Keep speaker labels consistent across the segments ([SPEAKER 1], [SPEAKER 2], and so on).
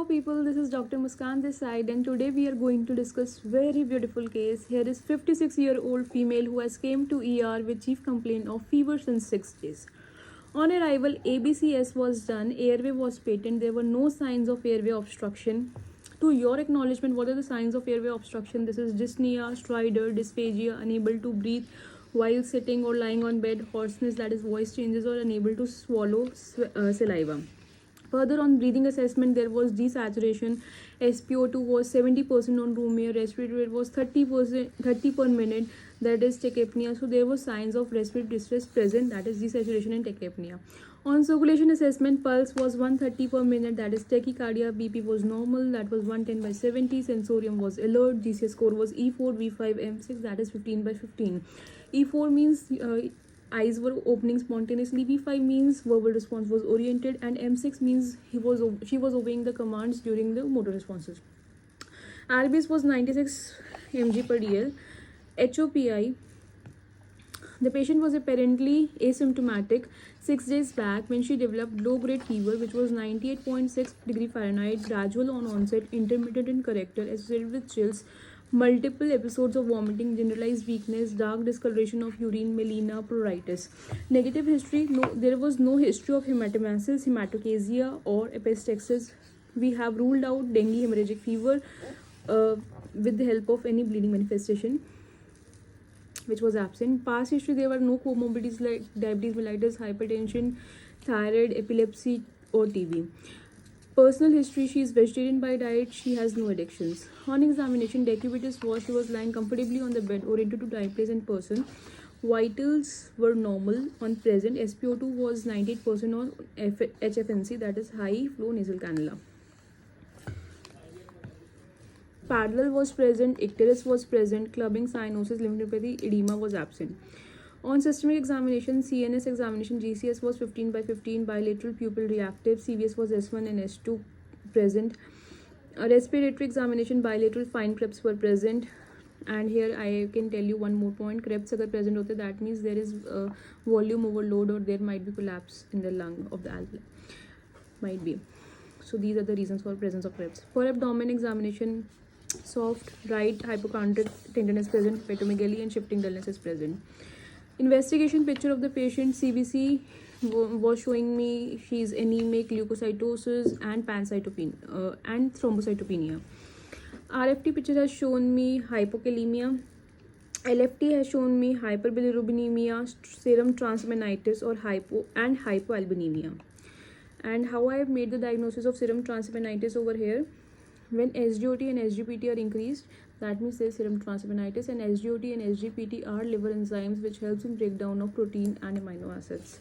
[SPEAKER 1] Hello people, this is Dr. Muskan this side and today we are going to discuss very beautiful case. Here is 56-year-old female who has came to ER with chief complaint of fever since 6 days. On arrival, ABCS was done, airway was patent, there were no signs of airway obstruction. To your acknowledgement, what are the signs of airway obstruction? This is dyspnea, stridor, dysphagia, unable to breathe while sitting or lying on bed, hoarseness, that is voice changes, or unable to swallow saliva. Further, on breathing assessment, there was desaturation. SpO2 was 70% on room air. Respiratory rate was 30 per minute. That is tachypnea. So there were signs of respiratory distress present. That is desaturation and tachypnea. On circulation assessment, pulse was 130 per minute. That is tachycardia. BP was normal. That was 110/70. Sensorium was alert. GCS score was E4, V5, M6. That is 15/15. E4 means eyes were opening spontaneously. V5 means verbal response was oriented, and M6 means she was obeying the commands during the motor responses. RBS was 96 mg per dl. HOPI, the patient was apparently asymptomatic 6 days back when she developed low-grade fever, which was 98.6 degree Fahrenheit, gradual on onset, intermittent in character, associated with chills, multiple episodes of vomiting, generalized weakness, dark discoloration of urine, melena, pruritus. Negative history, no, there was no history of hematemesis, hematochezia, or epistaxis. We have ruled out dengue hemorrhagic fever with the help of any bleeding manifestation, which was absent. Past history, there were no comorbidities like diabetes mellitus, hypertension, thyroid, epilepsy, or TB. Personal history, she is vegetarian by diet, she has no addictions. On examination, decubitus was, she was lying comfortably on the bed, oriented to time, place, and person. Vitals were normal on present. SpO2 was 98% on HFNC, that is high flow nasal cannula. Parallel was present, icterus was present, clubbing, cyanosis, lymphadenopathy, edema was absent. On systemic examination, CNS examination, GCS was 15/15, bilateral pupil reactive, CVS was S1 and S2 present. Respiratory examination, bilateral fine crepes were present. And here I can tell you one more point. Crepes agar present hote, that means there is volume overload or there might be collapse in the lung of the alveoli. Might be. So these are the reasons for presence of crepes. For abdomen examination, soft, right hypochondric tenderness present, hepatomegaly and shifting dullness is present. Investigation picture of the patient, CBC was showing me she is anemic, leukocytosis and pancytopenia and thrombocytopenia. RFT picture has shown me hypokalemia. LFT has shown me hyperbilirubinemia, serum transaminitis or hypoalbuminemia. And how I have made the diagnosis of serum transaminitis over here. When SGOT and SGPT are increased, that means there is serum transaminitis, and SGOT and SGPT are liver enzymes which helps in breakdown of protein and amino acids.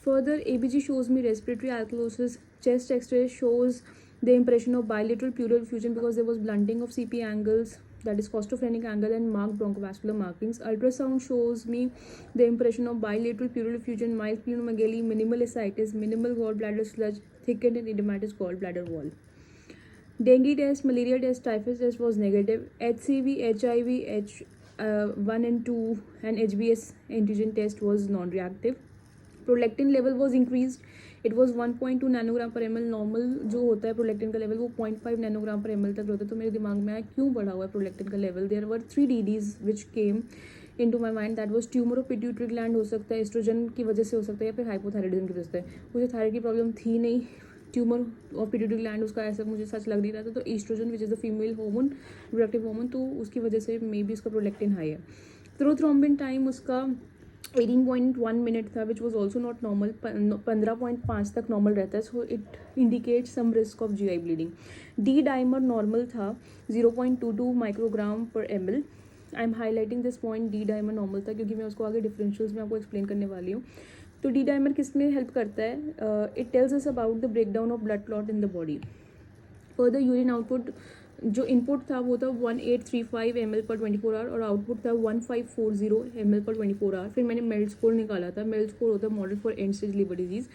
[SPEAKER 1] Further, ABG shows me respiratory alkalosis. Chest X-ray shows the impression of bilateral pleural effusion because there was blunting of CP angles, that is costophrenic angle, and marked bronchovascular markings. Ultrasound shows me the impression of bilateral pleural effusion, mild splenomegaly, minimal ascites, minimal gallbladder sludge, thickened and edematous gallbladder wall. Dengue test, malaria test, typhus test was negative. HCV, HIV, H1 and 2 and HBS antigen test was non-reactive. Prolactin level was increased. It was 1.2 nanogram पर ml. Normal जो होता है prolactin का level वो 0.5 nanogram पर ml तक होता है. तो मेरे दिमाग में आया क्यों बढ़ा हुआ है प्रोलैक्टिन का level. There were 3 DDs which came into my mind. That was tumour of pituitary gland हो सकता है, एस्ट्रोजन की वजह से हो सकता है, या फिर हाइपोथायराइडिज्म की वजह से. मुझे थायराइड की प्रॉब्लम थी नहीं, ट्यूमर और पिट्यूटरी ग्लैंड उसका ऐसा मुझे सच लग नहीं रहा था. तो oestrogen which is the female hormone, reproductive hormone, तो उसकी वजह से मे बी उसका प्रोलैक्टिन हाई है. थ्रोथ्रोम्बिन टाइम उसका 18.1 मिनट था, which was also not normal. 15.5 तक नॉर्मल रहता है. So it indicate some risk of GI bleeding. D dimer normal था 0.22 माइक्रोग्राम पर ml. I am highlighting this point, D dimer normal था क्योंकि मैं उसको आगे डिफरेंशियल्स में आपको एक्सप्लेन करने वाली हूँ. तो डी डाइमर किस में हेल्प करता है? It tells us about the breakdown of blood clot in the body. Further urine output, जो इनपुट था वो था 1835 ml पर 24 आवर और आउटपुट था 1540 ml पर 24 आवर. फिर मैंने मेल्ट स्कोर निकाला था. मेल्ट स्कोर होता है model for and stage liver disease.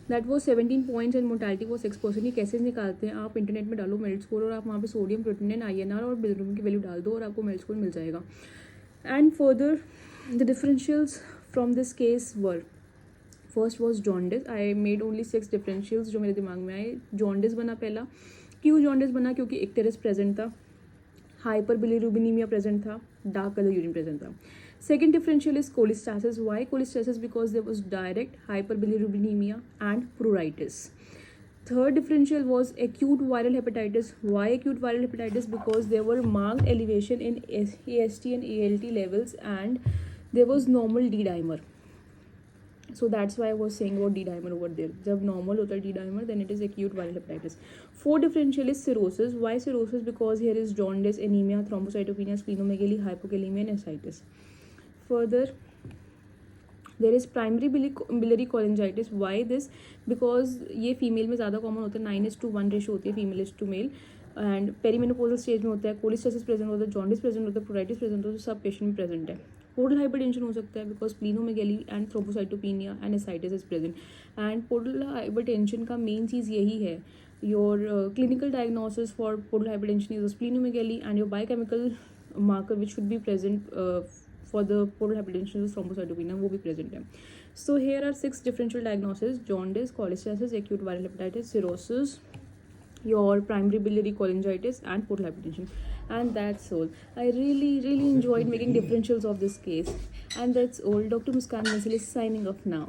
[SPEAKER 1] That वो 17 पॉइंट्स एंड मोर्टैलिटी वो 6%. ये कैसे निकालते हैं? आप इंटरनेट में डालो मेल्ट स्कोर और आप वहाँ पे सोडियम, प्रोटीन, INR और बिलिरुबिन की वैल्यू डाल दो और आपको मेल्ट स्कोर मिल जाएगा. And further the differentials from this case were, first was jaundice. I made only 6 differentials जो मेरे दिमाग में आए. जॉन्डिस बना पहला, क्यों जॉन्डिस बना? क्योंकि इक्टेरिस प्रेजेंट था, हाइपरबिलिरुबिनीमिया प्रेजेंट था, डार्क कलर यूरिन प्रेजेंट था. Second differential is cholestasis. Why cholestasis? Because there was direct hyperbilirubinemia and pruritus. Third differential was acute viral hepatitis. Why acute viral hepatitis? Because there were marked elevation in AST and ALT levels and there was normal D-dimer. So that's why I was saying about D-dimer over there. जब normal होता है D-dimer, then it is acute viral hepatitis. Fourth differential is cirrhosis. Why cirrhosis? Because here is jaundice, anemia, thrombocytopenia, splenomegaly, hypokalemia, and ascites. Further, there is primary biliary cholangitis. Why this? Because ये female में ज़्यादा common होता है, 9:1 ratio होती है female is to male, and perimenopausal stage में होता है, कोलिस्टेसिस प्रेजेंट होता है, जॉन्डिस प्रेजेंट होता है, प्रोराइटिस प्रेजेंट होता है, सब पेशेंट में प्रेजेंट है. पोर्टल हाइपरटेंशन हो सकता है because splenomegaly and thrombocytopenia and ascites is present. And portal hypertension का मेन चीज़ यही है, your clinical diagnosis for portal hypertension is splenomegaly and your biochemical marker which should be present for the portal hypertension is thrombocytopenia, वो भी present है. So here are 6 differential diagnoses: jaundice, cholestasis, acute viral hepatitis, cirrhosis, your primary biliary cholangitis, and portal hypertension. And that's all. I really enjoyed making differentials of this case. And that's all. Dr. Muskan Mansal is signing off now.